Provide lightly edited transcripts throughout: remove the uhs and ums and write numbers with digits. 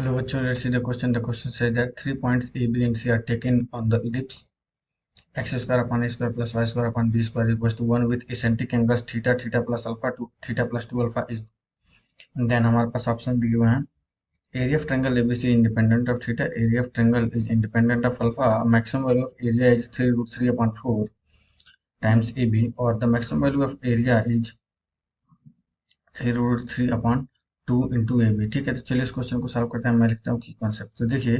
Hello, virtual. Let's see the question. The question says that 3 points A, B, and C are taken on the ellipse x square upon a square plus y square upon b square equals to 1 with eccentric angles theta theta plus alpha to theta plus 2 alpha is then हमारे पास option दिए हुए हैं area of triangle ABC independent of theta, area of triangle is independent of alpha, maximum value of area is 3 root 3 upon 4 times AB और the maximum value of area is 3 root 3 upon 2 into AB। ठीक है, तो चलिए इस question को solve करते हैं। मैं लिखता हूँ की कॉन्सेप्ट। तो देखिए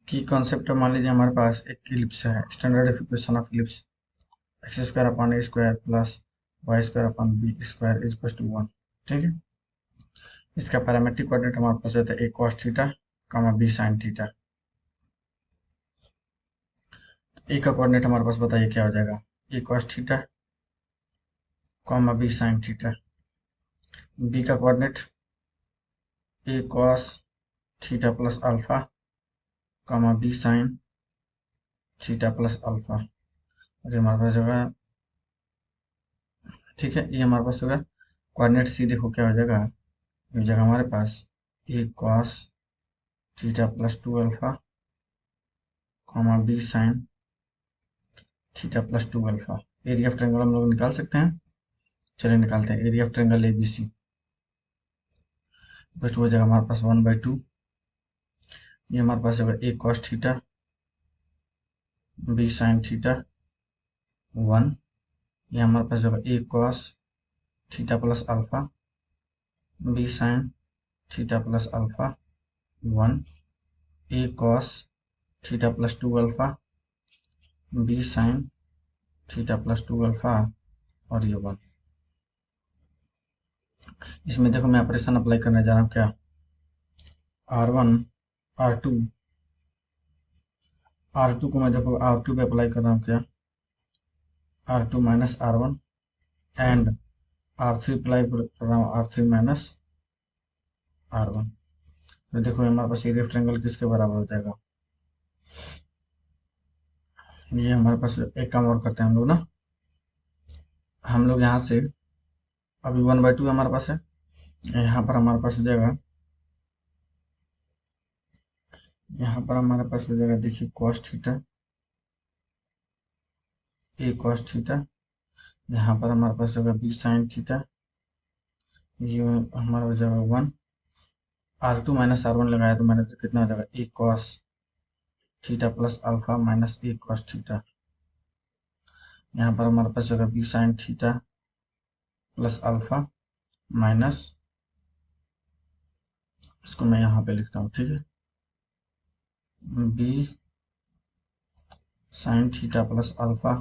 की कॉन्सेप्ट मान लीजिए हमारे पास एक इलिप्स है, standard equation of ellipse x square upon a square plus y square upon b square is equal to 1। ठीक है, इसका पैरामेट्रिक कोऑर्डिनेट हमारे पास होता है A cos theta comma B sine theta. A का कोऑर्डिनेट हमारे पास बताइए क्या हो जाएगा, A cos theta comma B sine theta. B का coordinate A cos theta plus alpha comma B sine theta plus alpha. और ये हमारे पास होगा, ठीक है, ये हमारे पास होगा कोऑर्डिनेट सी। देखो क्या हो जाएगा, ये हो जाएगा हमारे पास ए cos theta plus 2 alpha comma B sine theta plus 2 alpha. Area of triangle हम लोग निकाल सकते हैं, चलिए निकालते हैं। Area of triangle ABC first हो जाएगा हमारे पास 1/2। ये हमारे पास होगा A cos theta B sine theta 1। ये हमारे पास होगा A cos theta plus alpha B sine theta plus alpha 1। A cos theta plus 2 alpha B sine theta plus 2 alpha और ये 1। इसमें देखो मैं ऑपरेशन अप्लाई करने जा रहा हूँ, क्या R1 R2 R2 को मैं देखो R2 पे अप्लाई कर रहा हूँ, क्या R2 minus R1 and R3 apply कर रहा हूँ R3 माइनस R1। तो देखो हमारे पास एरिया ऑफ ट्रायंगल किसके बराबर हो जाएगा, ये हमारे पास एक काम और करते हैं हम लोग ना, हम लोग यहाँ से अभी 1/2 हमारे पास है, यहाँ पर हमारे पास हो जाएगा, यहाँ पर हमारे पास हो जाएगा देखिए कॉस थीटा ए कॉस थीटा, यहाँ पर हमारे पास होगा बी साइन थीटा, ये हमारा हो जाएगा 1। R2 माइनस R1 लगाया तो मैंने तो कितना हो जाएगा A cos theta plus alpha minus A cos theta. यहाँ पर हमारे पास होगा B sine theta plus alpha minus, इसको मैं यहाँ पे लिखता हूँ, ठीक है, B sine theta plus alpha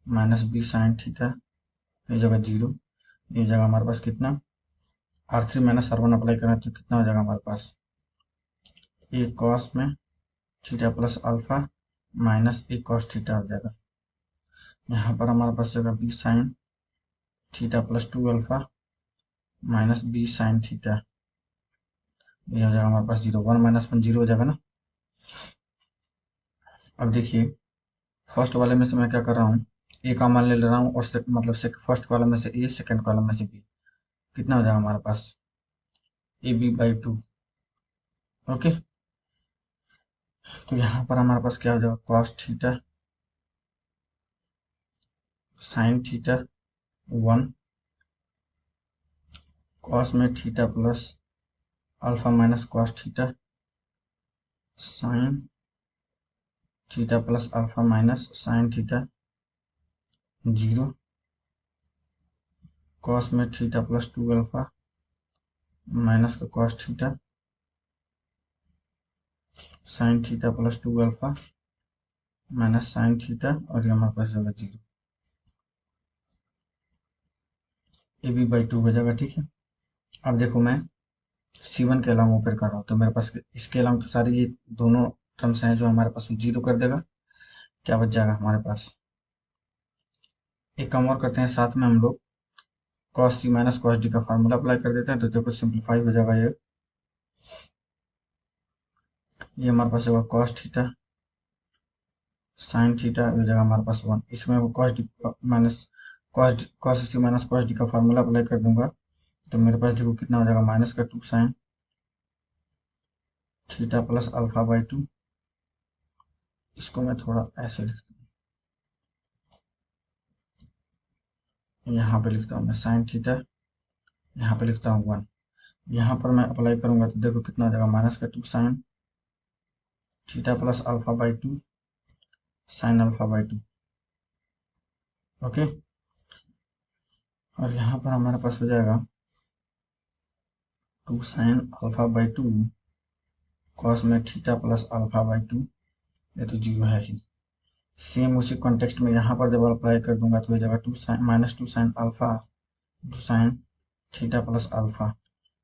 minus B sine theta, ये जगह 0, ये जगह हमारे पास कितना R3 माइनस R1 अप्लाई करें तो कितना हो जाएगा हमारे पास ए कॉस में थीटा प्लस अल्फा माइनस ए कॉस थीटा हो जाएगा। यहाँ पर हमारे पास होगा B sine theta plus 2 alpha minus B sine theta, ये हो जाएगा हमारे पास 0। 1 माइनस 1 0 हो जाएगा ना। अब देखिए फर्स्ट वाले में से मैं क्या कर रहा हूँ, ए का मान ले रहा हूँ और मतलब फर्स्ट कॉलम में से ए, सेकंड कॉलम में से बी, कितना हो जाएगा हमारे पास ए बी बाई 2। ओके, तो यहाँ पर हमारे पास क्या हो जाएगा cos theta sine theta 1 cos में theta plus alpha minus cos theta sine theta plus alpha minus sine theta 0 cos में थीटा प्लस 2 अल्फा माइनस का cos theta sine theta plus 2 alpha minus sine theta और ये हमारे पास होगा 0। ए B by 2 हो जाएगा, ठीक है। अब देखो मैं C1 के अलावा ऊपर कर रहा हूँ तो मेरे पास इसके अलावा तो सारी ये दोनों टर्म्स हैं जो हमारे पास 0 कर देगा। क्या बच जाएगा हमारे पास, एक काम और करते हैं, साथ में हम लोग cos C minus cos D का फार्मूला अप्लाई कर देते हैं तो देखो सिंप्लीफाई हो जाएगा। ये हमारे पास होगा cos थीटा साइन थीटा हो जाएगा हमारे पास 1। इसमें वो cos D minus cos C minus cos D का फार्मूला अप्लाई कर दूंगा तो मेरे पास देखो कितना हो जाएगा माइनस का 2 sine theta plus alpha by 2। इसको मैं थोड़ा ऐसे लिखता हूँ, यहाँ पे लिखता हूँ मैं साइन थीटा, यहाँ पे लिखता हूँ 1। यहाँ पर मैं अप्लाई करूंगा तो देखो कितना हो जाएगा, माइनस का 2 sine theta plus alpha by 2 sine alpha by 2। Okay, और यहाँ पर हमारे पास हो जाएगा 2 साइन अल्फा बाई 2 कॉस में थीटा प्लस अल्फा बाई 2। ये तो जीरो है ही। सेम उसी कॉन्टेक्स्ट में यहाँ पर जब अप्लाई कर दूंगा तो हो जाएगा 2 sine minus 2 sine alpha 2 sine theta plus alpha.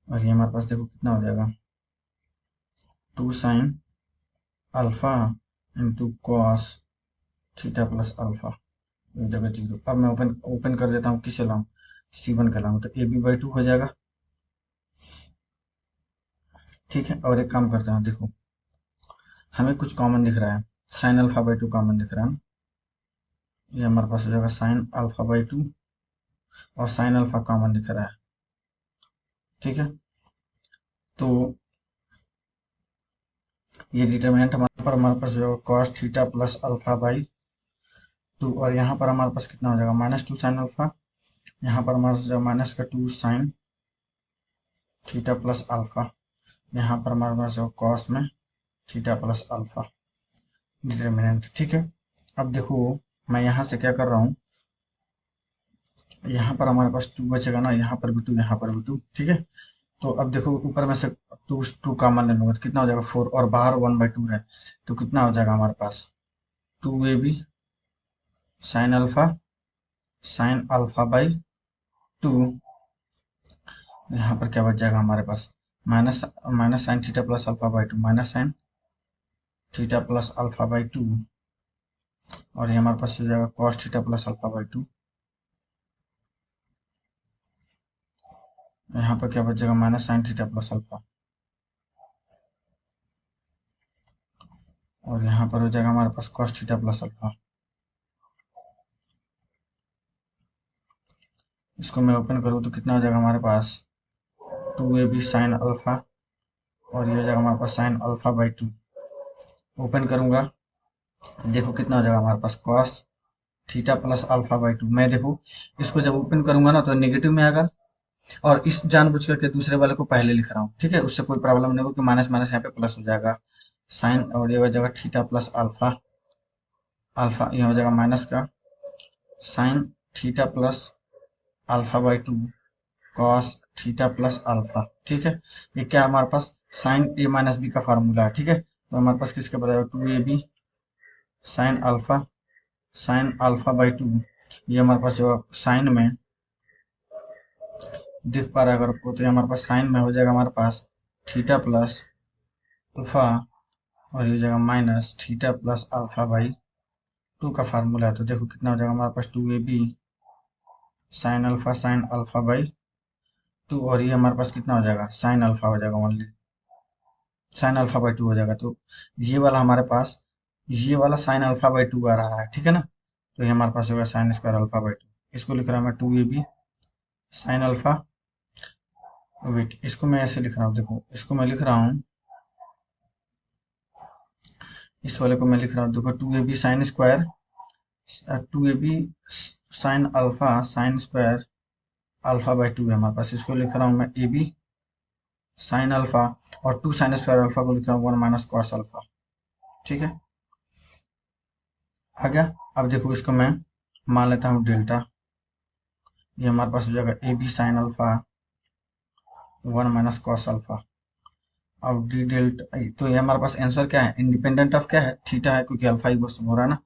और ये हमारे पास देखो कितना हो जाएगा, 2 sine alpha into cos theta plus alpha, एक जगह जीरो। अब मैं ओपन ओपन कर देता हूँ, किसे लाऊं, C1 का लाऊं, तो ए बी बाई 2 हो जाएगा। ठीक है, और एक काम करते हैं, देखो हमें कुछ कॉमन दिख रहा है, साइन अल्फा बाई 2 कॉमन दिख रहा है ना, ये हमारे पास हो जाएगा साइन अल्फा बाई 2 और साइन अल्फा कॉमन दिख रहा है। ठीक है, तो ये डिटर्मिनेंट हमारे पास जो है cos theta plus alpha by 2, और यहाँ पर हमारे पास कितना हो जाएगा, माइनस 2 साइन अल्फा, यहाँ पर हमारे पास माइनस का 2 साइन थीटा प्लस अल्फा, यहाँ पर हमारे पास कॉस में थीटा प्लस अल्फा डिटर्मिनेंट। ठीक है, अब देखो मैं यहाँ से क्या कर रहा हूँ, यहाँ पर हमारे पास 2 बचेगा ना, यहाँ पर भी 2, यहाँ पर भी 2। ठीक है, तो अब देखो ऊपर में से 2 कॉमन ले लूंगा तो कितना हो जाएगा 4, और बाहर 1/2 है, तो कितना हो जाएगा हमारे पास 2ab साइन अल्फा बाई 2। यहाँ पर क्या बच जाएगा हमारे पास, minus minus sine theta plus alpha by 2 minus sine theta plus alpha by 2, और ये हमारे पास हो जाएगा cos theta plus alpha by 2। यहाँ पर क्या बच जाएगा, minus sine theta plus alpha, और यहाँ पर हो जाएगा हमारे पास कॉस थीटा प्लस अल्फा। इसको मैं ओपन करूँ तो कितना हो जाएगा हमारे पास 2ab साइन अल्फा, और ये हो जाएगा हमारे पास साइन अल्फा बाई 2। ओपन करूंगा, देखो कितना हो जाएगा हमारे पास cos theta plus alpha by 2। मैं देखो इसको जब ओपन करूंगा ना तो नेगेटिव में आएगा, और इस जानबूझ करके दूसरे वाले को पहले लिख रहा हूँ। ठीक है, उससे कोई प्रॉब्लम नहीं होगी कि माइनस माइनस यहाँ पे प्लस हो जाएगा, साइन, और ये हो जाएगा थीटा प्लस अल्फा, अल्फा ये हो जाएगा माइनस का sign theta plus alpha by 2 cos theta plus alpha. ठीक है, ये क्या हमारे पास साइन ए माइनस बी का फार्मूला है। ठीक है, तो हमारे पास किसके बराबर 2ab साइन अल्फा बाई 2, ये हमारे पास जो साइन में दिख पा रहा है अगर आपको, तो ये हमारे पास साइन में हो जाएगा हमारे पास थीटा प्लस अल्फा, और ये हो जाएगा minus theta plus alpha by 2 का फार्मूला है। तो देखो कितना हो जाएगा हमारे पास 2ab साइन अल्फा बाई 2, और ये हमारे पास कितना हो जाएगा, साइन अल्फा हो जाएगा, ओनली साइन अल्फा बाई 2 हो जाएगा। तो ये वाला हमारे पास, ये वाला साइन अल्फा बाई 2 आ रहा है। ठीक है ना, तो ये हमारे पास होगा साइन स्क्वायर अल्फा बाई 2। इसको लिख रहा हूँ मैं 2ab साइन अल्फा, वेट इसको मैं ऐसे लिख रहा हूँ, देखो इसको मैं लिख रहा हूँ, इस वाले को मैं लिख रहा हूँ, देखो 2ab sine square 2ab sine alpha sign square alpha by 2 है हमारे पास। इसको लिख रहा हूँ मैं ab साइन अल्फा, और 2 साइन स्क्वायर अल्फा को लिख रहा हूँ 1 माइनस कॉस अल्फा। ठीक है, आ गया। अब देखो इसको मैं मान लेता हूँ डेल्टा, ये हमारे पास हो जाएगा ab sine alpha 1 minus cos alpha. अब डी डेल्टा, तो ये हमारे पास आंसर क्या है, इंडिपेंडेंट ऑफ क्या है, थीटा है, क्योंकि अल्फा ही बस हो रहा है ना।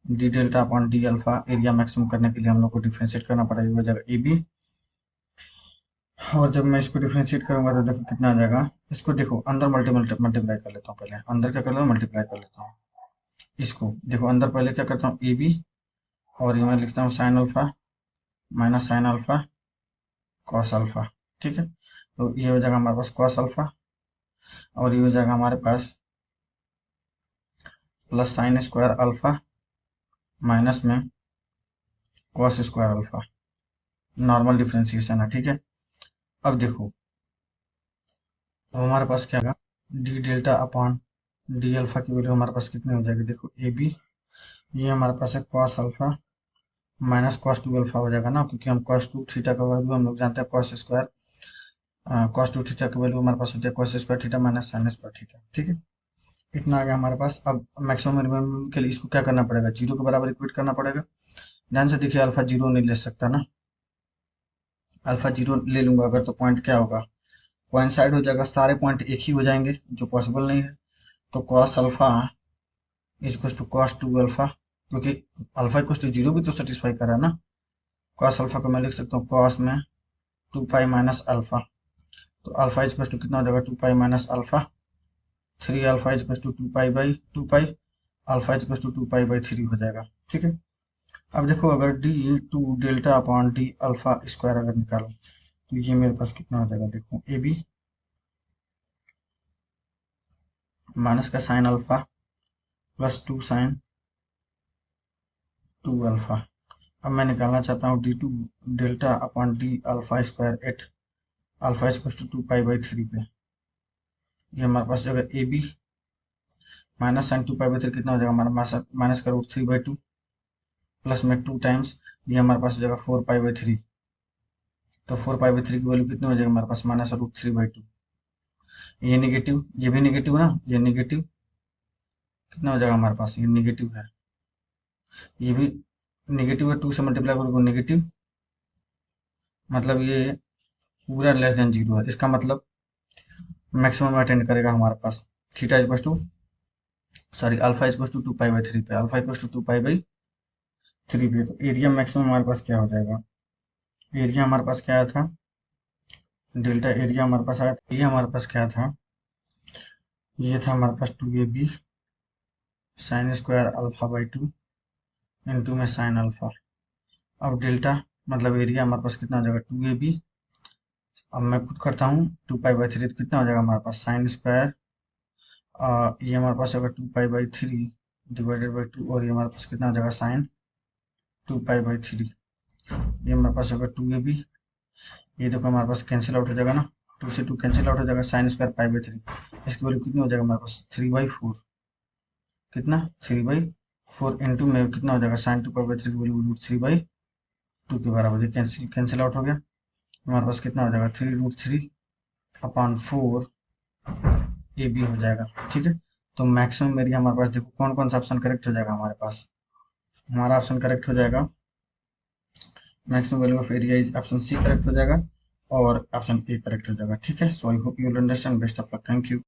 D delta upon d alpha, area maximum करने के लिए हम लोग को डिफ्रेंशिएट करना पड़ेगा, हो जाएगा ए बी। और जब मैं इसको डिफ्रेंशिएट करूंगा तो देखो कितना आ जाएगा, इसको देखो अंदर मल्टीप्लाई कर लेता हूँ, पहले अंदर क्या कर लेता हूँ, मल्टीप्लाई कर लेता हूँ। इसको देखो अंदर पहले क्या करता हूँ, ए बी, और ये मैं लिखता हूँ sine alpha minus sine alpha cos alpha. ठीक है, तो ये हो जाएगा हमारे पास कॉस अल्फा, और ये हो जाएगा हमारे पास plus sine square alpha minus में cos square alpha, normal differentiation है। ठीक है, अब देखो अब हमारे पास क्या होगा, D delta upon d alpha की वैल्यू हमारे पास कितनी हो जाएगी, देखो ए बी, ये हमारे पास है cos alpha minus cos two alpha हो जाएगा ना, क्योंकि हम कॉस टू थीटा का वैल्यू हम लोग जानते हैं cos square, cos two theta की वैल्यू हमारे पास होती है cos square theta minus sine square theta. ठीक है, इतना आ गया हमारे पास। अब मैक्सिमम मिनिमम के लिए इसको क्या करना पड़ेगा, जीरो के बराबर इक्वेट करना पड़ेगा। ध्यान से देखिए, अल्फा जीरो नहीं ले सकता ना, अल्फा जीरो ले लूंगा अगर तो पॉइंट क्या होगा, कोइंसाइड हो जाएगा, सारे पॉइंट एक ही हो जाएंगे जो पॉसिबल नहीं है। तो cos alpha is to cos two alpha, क्योंकि अल्फा इक्वल टू जीरो भी तो सेटिस्फाई कर रहा है ना। कॉस अल्फा को मैं लिख सकता हूँ कॉस में टू पाई माइनस अल्फा, तो अल्फा इज टू कितना हो जाएगा, two pi minus alpha, three alpha is to two pi by two pi, alpha is to two pi by three हो जाएगा। ठीक है, अब देखो अगर d two delta upon d alpha square अगर निकालो तो ये मेरे पास कितना हो जाएगा, देखो ए बी माइनस का sine alpha plus two sine two alpha. अब मैं निकालना चाहता हूँ d two delta upon d alpha square at alpha is two pi by three पे, ये हमारे पास जो है a b minus sine two pi by three कितना हो जाएगा हमारा, माइनस का root three by two plus में टू टाइम्स, ये हमारे पास हो जाएगा फोर पाई बाई थ्री। तो फोर पाई बाई थ्री की वैल्यू कितनी हो जाएगी हमारे पास, minus root three by two, ये निगेटिव, ये भी निगेटिव ना, ये निगेटिव कितना हो जाएगा हमारे पास, ये निगेटिव है, ये भी निगेटिव है, टू से मल्टीप्लाई करोगे निगेटिव, मतलब ये पूरा लेस देन जीरो है, इसका मतलब मैक्सिमम अटेंड करेगा हमारे पास। Theta equal to sorry alpha equal to two pi by three पे, alpha equal to two pi by three पे, तो एरिया मैक्सिमम हमारे पास क्या हो जाएगा, एरिया हमारे पास क्या आया था, डेल्टा एरिया हमारे पास आया था, ये हमारे पास क्या था, ये था हमारे पास two A B sine square alpha by two into में साइन अल्फा। अब डेल्टा मतलब एरिया हमारे पास कितना हो जाएगा, टू ए बी, अब मैं पुट करता हूँ टू पाई बाई थ्री, तो कितना हो जाएगा हमारे पास साइन स्क्वायर, ये हमारे पास होगा two pi by three divided by two, और ये हमारे पास कितना हो जाएगा sine two pi by three, ये हमारे पास होगा टू ए बी, ये देखो हमारे पास कैंसिल आउट हो जाएगा ना, टू से टू कैंसिल आउट हो जाएगा, sine square pi by three, इसकी वैल्यू कितनी हो जाएगा हमारे पास थ्री बाई फोर, कितना थ्री बाई फोर इंटू में कितना हो जाएगा sine two pi by three की value root three by two के बराबर, ये कैंसिल कैंसिल आउट हो गया, हमारे पास कितना हो जाएगा three root three upon four a b हो जाएगा। ठीक है, तो मैक्सिमम एरिया हमारे पास देखो कौन कौन सा ऑप्शन करेक्ट हो जाएगा हमारे पास, हमारा ऑप्शन करेक्ट हो जाएगा, maximum value of area is option C correct हो जाएगा, और ऑप्शन ए करेक्ट हो जाएगा। ठीक है, so I hope you will understand, best of luck, thank you.